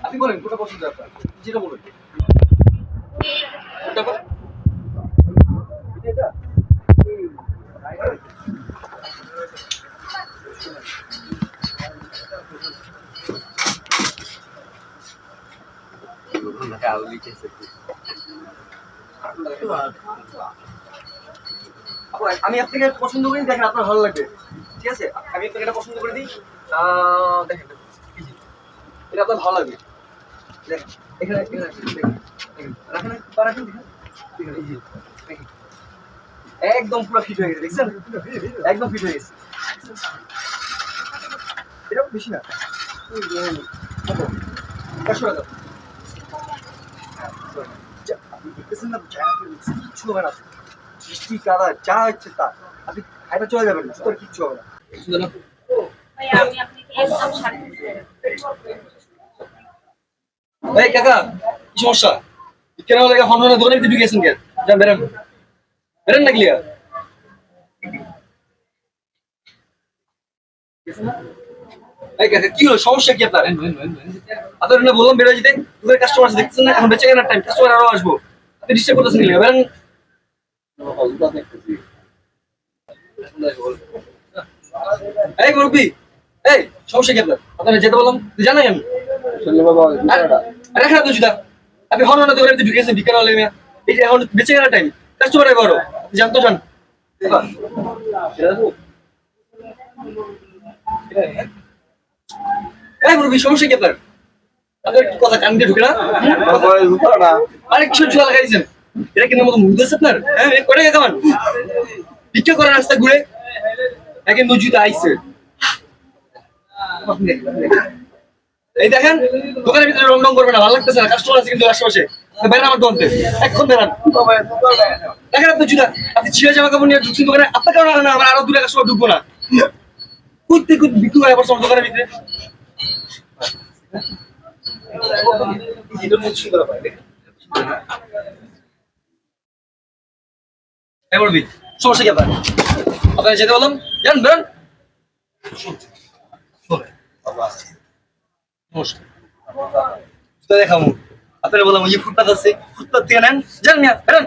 আপনি বলেন কোনটা পছন্দ আপনার, যেটা বলুন। কোনটা বলেন? এটা আমি আপনাকে পছন্দ করি, দেখেন আপনার ভালো লাগবে। ঠিক আছে, আমি আপনাকে এটা পছন্দ করে দিই। দেখেন এটা আপনার ভালো লাগবে। দেখেন এখানে এখানে দেখেন, রাখেন পা রাখেন, দেখেন এই যে দেখেন একদম পুরো ফিট হয়ে গেছে, দেখছেন? একদম ফিট হয়ে গেছে। এটা বেশি না, কত 100 টাকা। আপনি দেখতেছেন না, কিচ্ছু হবে না, বৃষ্টি কাদা যা হচ্ছে তা, আপনি হাইটা চলে যাবেন, তোর কিচ্ছু হবে না। শুধু না এই কাকা, কি সমস্যা? কেন লাগে হনহনের দোকানে ভিতরে ঢুকেছেন কেন? যান বেরেন, বেরেন না ক্লিয়ার। এই কাকা কি হলো, সমস্যা কি আপনার? আপনার না বললাম বেরোয় যেতে, দোকানে কাস্টমার আছে দেখতেছেন না, এখন বেঁচে কেনার টাইম, কাস্টমার আরো আসবো, আপনি ডিস্টার্ব করতেছেন ক্লিয়ার, বেরেন। এই মুরব্বি, এই সমস্যা কি আপনার? আপনার যেতে বললাম জানাই আমি রাখেন আপনার জুতা। আপনি হনহনের দোকানে ঢুকেছেন বিকেল হলে, এই যে এখন বেঁচে কেনার টাইম, কাস্টমার বড়, জান তো জান। এই মুরব্বি, সমস্যা কি আপনার? আপনার কি কথা কান দিয়ে ঢুকে না? আরে কিশোর জুয়া লাগাইছেন, এটা কেনার মতো মুখ আছে আপনার? হ্যাঁ, করে কেমন ভিক্ষা করে রাস্তা ঘুরে একে নজুতে আইছে। এই দেখেন দোকানের ভিতরে রং রং করবে না, ভালো লাগতেছে না, কাস্টমার আছে কিন্তু আশেপাশে, বেড়ান আমার দোকানতে, এখন বেড়ান। দেখেন আপনি জুতা, আপনি ছিঁড়ে জামা কাপড় নিয়ে ঢুকছেন দোকানে, আপনার কারণে না, আমার আরো 2 টাকা সময় ঢুকবো না, কুইতে কুইতে বিক্রি হয় আবার দোকানের ভিতরে। সমস্যা কি আপনার? আপনার যেতে বললাম জান, বেরোন। দেখাবো আপনারা, বললাম ওই যে ফুটপাত আছে, ফুটপাত থেকে নেন, জান মিয়া বেরোন।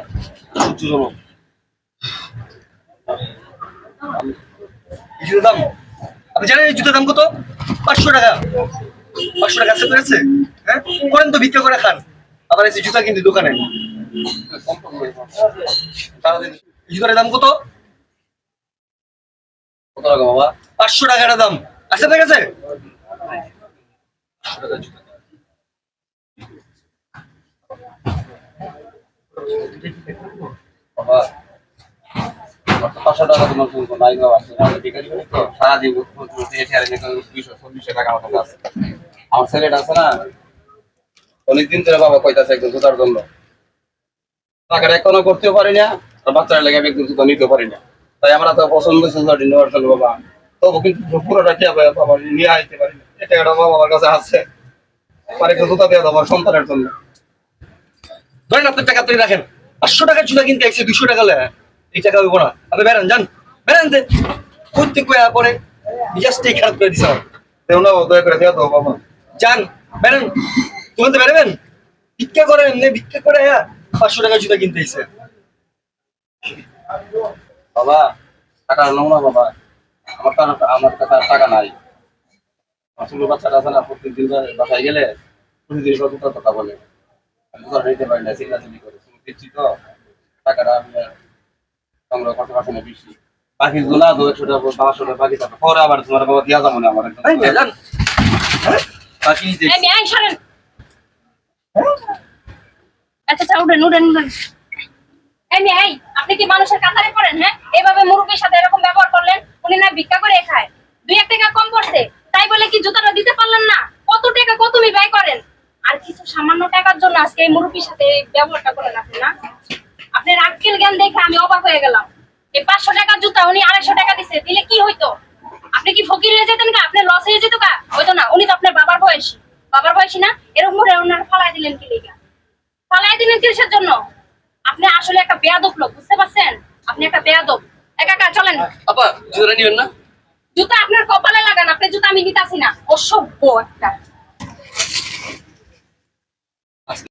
জুতোর দাম আপনি জানেন? এই জুতোর দাম কত? 500 টাকা। 500 টাকা আছে পেয়েছে? হ্যাঁ করেন তো, ভিক্ষা করে খান, আবার এসে জুতা কিনতে দোকানে। জুতার দাম কত? কত টাকা বাবা? 500 টাকার দাম আছে আপনার কাছে? বাবা 500 টাকা তোমার ফোন নাই বাবা, সারাদিন 200-2400 টাকা আমার কাছে আছে। আমার ছেলেটা আছে না, অনেকদিন ধরে বাবা কইতাছে একদম জুতার জন্য, টাকাটা এখনো করতেও পারি না, আর বাচ্চারা লেগে একদম জুতা নিতেও পারি না, তাই আমরা তো পছন্দ জুতাটি নেওয়ার জন্য বাবা, তবু কিন্তু পুরোটা কি হবে বাবা, নিয়ে আসতে পারি না, এই টাকাটা বাবা আমার কাছে আছে, আমার একটু জুতা দিয়ে দেবো সন্তানের জন্য। ধরেন আপনার টাকা আপনি রাখেন, 500 টাকার জুতা কিনতে আসছে 200 টাকা লে, এই টাকা হইব না, আপনি বেড়ান যান, বেড়ান দে করতে কয়া পরে মিজাজটাই খারাপ করে দিছে আমার, দেও না দয়া করে দেওয়া দাও বাবা, যান বেড়ান, তুমি তো বেড়াবেন, ভিক্ষা করে এমনি ভিক্ষা করে 500 টাকা জুতা কিনতে আসছে। বাবা টাকা নাও না বাবা, আমার কাছে টাকা নাই, ছোট বাচ্চাটা আছে না, প্রত্যেকদিন বাসায় গেলে প্রতিদিন জুতার কথা বলে, আমি জুতা নিতে পারি না, চিল্লাচিল্লি করে, তুমি দিচ্ছি তো টাকাটা আমি সংগ্রহ করতে পারছি না বেশি, বাকি গুলা 200 টাকা 500 টাকা বাকি থাকে, পরে আবার তোমার বাবা দিয়া যাবো না আমার বাকি নিতে। আচ্ছা উঠেন উঠেন উঠেন। এই আপনি কি মানুষের কাতারে পড়েন? হ্যাঁ, এভাবে মুরব্বির সাথে এরকম ব্যবহার করলেন, উনি না ভিক্ষা করে খায়, 2-1 টাকা কম পড়ছে তাই বলে কি জুতাটা দিতে পারলেন না? কত টাকা কত তুমি ব্যয় করেন, আর কিছু সামান্য টাকার জন্য আজকে এই মুরব্বির সাথে এই ব্যবহারটা করেন আপনি না? আপনার আক্কেল জ্ঞান দেখে আমি অবাক হয়ে গেলাম। এই 500 টাকার জুতা উনি 250 টাকা দিছে, দিলে কি হইতো? আপনি কি ফকির হয়ে যেতেন? কা আপনার লস হয়ে যেত? কা হইতো না, উনি তো আপনার বাবার বয়সী না, এরকম করে ওনার ফালাই দিলেন কি লিগা? ফালাই দিলেন কিসের জন্য? আপনি আসলে একটা বেয়াদব লোক, বুঝতে পারছেন? আপনি একটা বেয়াদব। একা চলেন। আপা জুতা নিবেন না? জুতা আপনার কপালে লাগান, আপনি জুতা আমি আমি দিতাছি না, অসভ্য একটা।